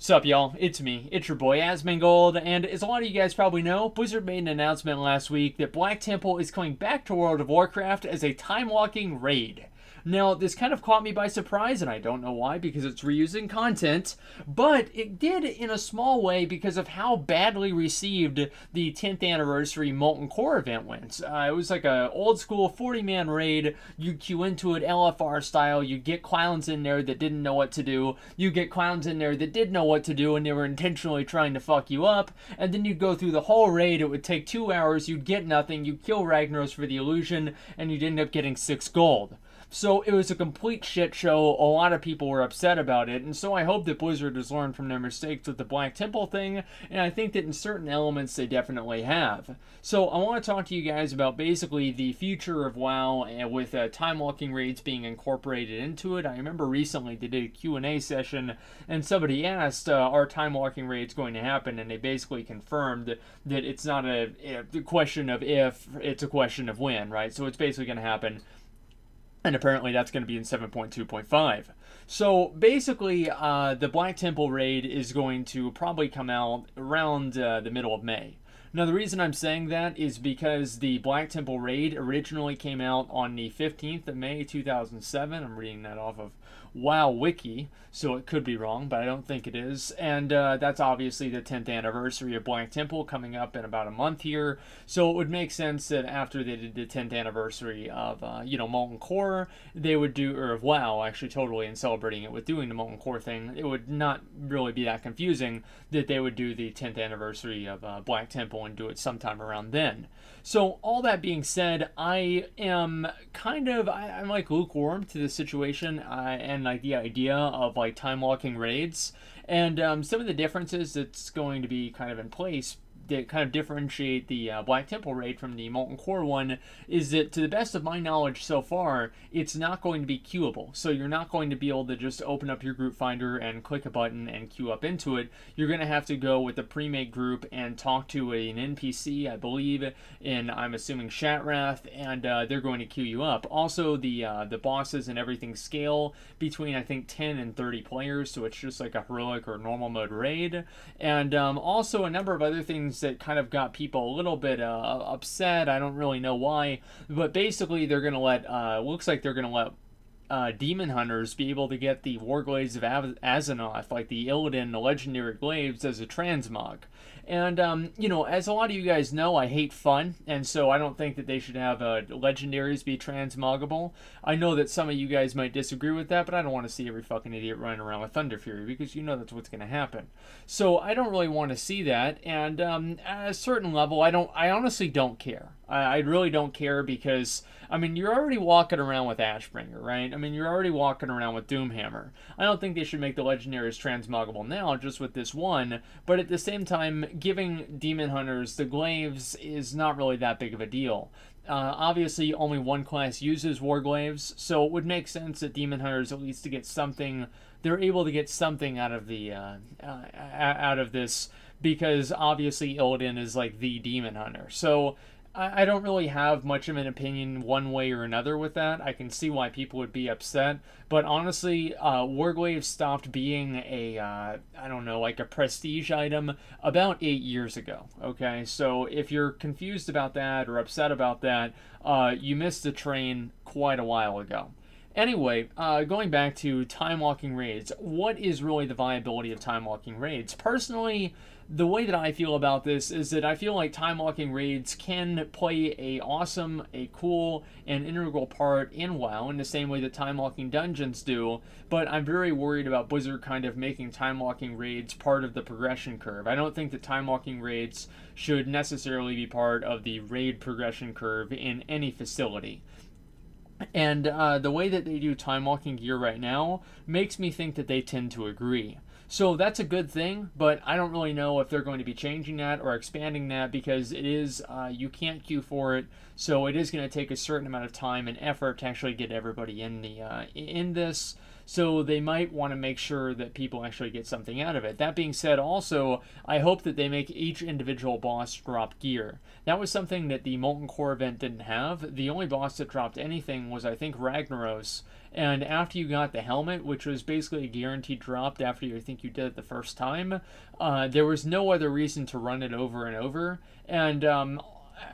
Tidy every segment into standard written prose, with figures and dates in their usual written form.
Sup, y'all? It's me. It's your boy Asmongold, and as a lot of you guys probably know, Blizzard made an announcement last week that Black Temple is coming back to World of Warcraft as a time-walking raid. Now, this kind of caught me by surprise, and I don't know why, because it's reusing content, but it did in a small way because of how badly received the 10th anniversary Molten Core event went. It was like a old-school 40-man raid. You'd queue into it LFR style. You'd get clowns in there that didn't know what to do. You get clowns in there that did know what to do, and they were intentionally trying to fuck you up, and then you'd go through the whole raid. It would take 2 hours. You'd get nothing. You'd kill Ragnaros for the illusion, and you'd end up getting 6 gold. So it was a complete shit show. A lot of people were upset about it, and so I hope that Blizzard has learned from their mistakes with the Black Temple thing, and I think that in certain elements they definitely have. So I want to talk to you guys about basically the future of WoW with time-walking raids being incorporated into it. I remember recently they did a Q&A session, and somebody asked, are time-walking raids going to happen? And they basically confirmed that it's not a question of if, it's a question of when, right? So it's basically going to happen. And apparently that's going to be in 7.2.5. So basically, the Black Temple raid is going to probably come out around the middle of May. Now, the reason I'm saying that is because the Black Temple raid originally came out on the 15th of May, 2007. I'm reading that off of WoW Wiki, so it could be wrong, but I don't think it is. And that's obviously the 10th anniversary of Black Temple coming up in about a month here. So it would make sense that after they did the 10th anniversary of, Molten Core, they would do, or of WoW, actually totally, and celebrating it with doing the Molten Core thing. It would not really be that confusing that they would do the 10th anniversary of Black Temple and do it sometime around then. So all that being said, I am I'm like lukewarm to the situation and like the idea of like time-walking raids, and some of the differences that's going to be kind of in place that kind of differentiate the Black Temple raid from the Molten Core one is that, to the best of my knowledge so far, it's not going to be queuable. So you're not going to be able to just open up your group finder and click a button and queue up into it. You're going to have to go with a pre-made group and talk to an NPC, I believe, in, I'm assuming, Shatrath, and they're going to queue you up. Also, the bosses and everything scale between, I think, 10 and 30 players, so it's just like a heroic or normal mode raid. And also a number of other things that kind of got people a little bit upset. I don't really know why, but basically they're going to let, looks like they're going to let demon hunters be able to get the Warglaives of Azzinoth, like the Illidan, the legendary glaives, as a transmog. And, as a lot of you guys know, I hate fun, and so I don't think that they should have legendaries be transmoggable. I know that some of you guys might disagree with that, but I don't want to see every fucking idiot running around with Thunder Fury, because you know that's what's going to happen. So I don't really want to see that, and at a certain level, I honestly don't care. I really don't care because, I mean, you're already walking around with Ashbringer, right? I mean, you're already walking around with Doomhammer. I don't think they should make the legendaries transmoggable now, just with this one, but at the same time, giving Demon Hunters the glaives is not really that big of a deal. Obviously, only one class uses Warglaives, so it would make sense that Demon Hunters at least to get something, they're able to get something out of the, out of this, because obviously Illidan is like the Demon Hunter. So I don't really have much of an opinion one way or another with that. I can see why people would be upset, but honestly, Warglaive stopped being a, I don't know, like a prestige item about 8 years ago, okay? So if you're confused about that or upset about that, you missed the train quite a while ago. Anyway, going back to time-walking raids, what is really the viability of time-walking raids? Personally, the way that I feel about this is that I feel like time-walking raids can play a awesome, a cool, and integral part in WoW in the same way that time-walking dungeons do, but I'm very worried about Blizzard kind of making time-walking raids part of the progression curve. I don't think that time-walking raids should necessarily be part of the raid progression curve in any facility. And the way that they do time-walking gear right now makes me think that they tend to agree. So that's a good thing, but I don't really know if they're going to be changing that or expanding that, because it is, you can't queue for it, so it is going to take a certain amount of time and effort to actually get everybody in the in this. So they might want to make sure that people actually get something out of it. That being said, also, I hope that they make each individual boss drop gear. That was something that the Molten Core event didn't have. The only boss that dropped anything was, I think, Ragnaros. And after you got the helmet, which was basically a guaranteed drop after you think you did it the first time, there was no other reason to run it over and over. And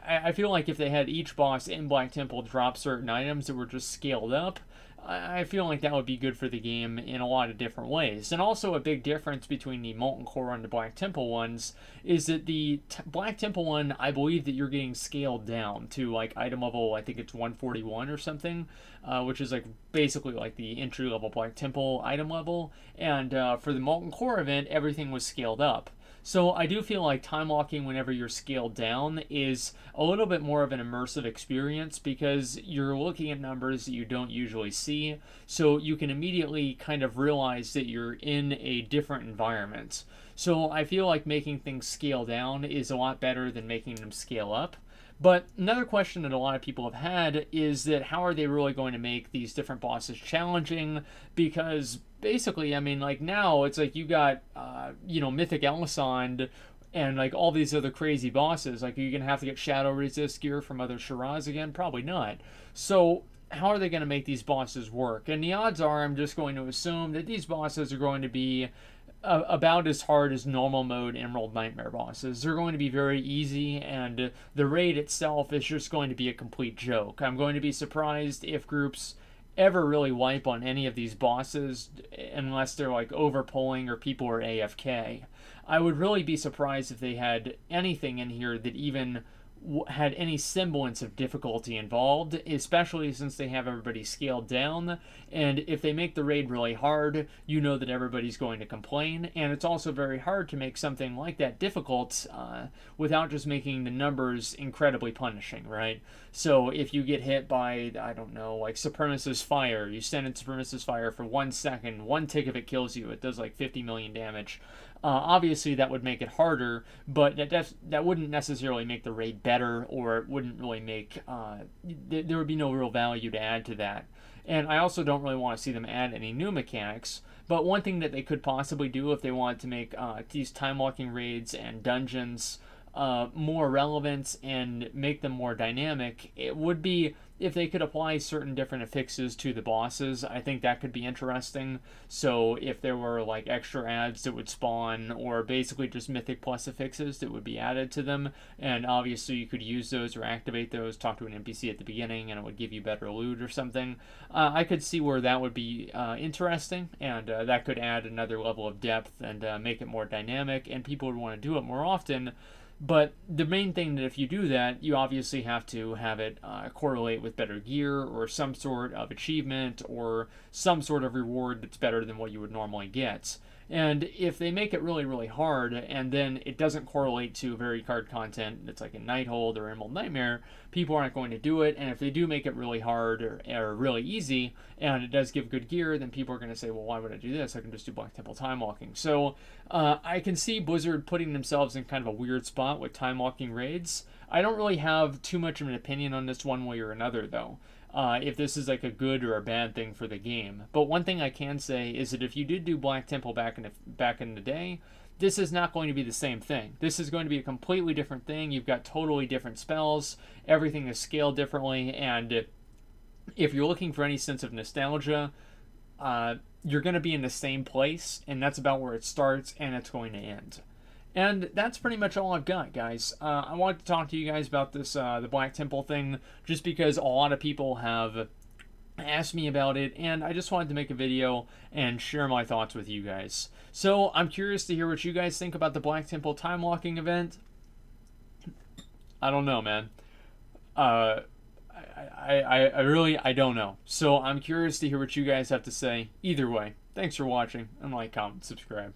I feel like if they had each boss in Black Temple drop certain items that were just scaled up, I feel like that would be good for the game in a lot of different ways. And also a big difference between the Molten Core and the Black Temple ones is that the Black Temple one, I believe that you're getting scaled down to like item level, I think it's 141 or something, which is like basically like the entry level Black Temple item level. And for the Molten Core event, everything was scaled up. So I do feel like time walking whenever you're scaled down is a little bit more of an immersive experience because you're looking at numbers that you don't usually see, so you can immediately kind of realize that you're in a different environment. So I feel like making things scale down is a lot better than making them scale up. But another question that a lot of people have had is that how are they really going to make these different bosses challenging? Because basically, I mean, like now it's like you got, Mythic Elisand and like all these other crazy bosses. Like, are you going to have to get Shadow Resist gear from other Shiraz again? Probably not. So how are they going to make these bosses work? And the odds are, I'm just going to assume that these bosses are going to be about as hard as normal mode Emerald Nightmare bosses. They're going to be very easy, and the raid itself is just going to be a complete joke. I'm going to be surprised if groups ever really wipe on any of these bosses unless they're like overpulling or people are AFK. I would really be surprised if they had anything in here that even had any semblance of difficulty involved, especially since they have everybody scaled down. And if they make the raid really hard, you know that everybody's going to complain. And it's also very hard to make something like that difficult without just making the numbers incredibly punishing, right? So if you get hit by, I don't know, like Supremacist Fire, you send in Supremacist Fire for 1 second, one tick of it kills you, it does like 50 million damage. Obviously, that would make it harder, but that wouldn't necessarily make the raid better, or it wouldn't really make... there would be no real value to add to that. And I also don't really want to see them add any new mechanics, but one thing that they could possibly do if they wanted to make these time-walking raids and dungeons more relevant and make them more dynamic, it would be if they could apply certain different affixes to the bosses. I think that could be interesting. So if there were like extra ads that would spawn, or basically just Mythic Plus affixes that would be added to them, and obviously you could use those or activate those, talk to an NPC at the beginning, and it would give you better loot or something. I could see where that would be interesting, and that could add another level of depth and make it more dynamic, and people would want to do it more often. But the main thing that if you do that, you obviously have to have it correlate with better gear or some sort of achievement or some sort of reward that's better than what you would normally get. And if they make it really, really hard, and then it doesn't correlate to very hard content that's like in Nighthold or Emerald Nightmare, people aren't going to do it. And if they do make it really hard or really easy, and it does give good gear, then people are going to say, well, why would I do this? I can just do Black Temple Time Walking. So I can see Blizzard putting themselves in kind of a weird spot with Time Walking raids. I don't really have too much of an opinion on this one way or another, though. If this is like a good or a bad thing for the game. But one thing I can say is that if you did do Black Temple back in the day, this is not going to be the same thing. This is going to be a completely different thing. You've got totally different spells. Everything is scaled differently. And if you're looking for any sense of nostalgia, you're going to be in the same place. And that's about where it starts and it's going to end. And that's pretty much all I've got, guys. I wanted to talk to you guys about this, the Black Temple thing, just because a lot of people have asked me about it, and I just wanted to make a video and share my thoughts with you guys. So I'm curious to hear what you guys think about the Black Temple Time Walking event. I don't know, man. I really don't know. So I'm curious to hear what you guys have to say. Either way, thanks for watching, and like, comment, subscribe.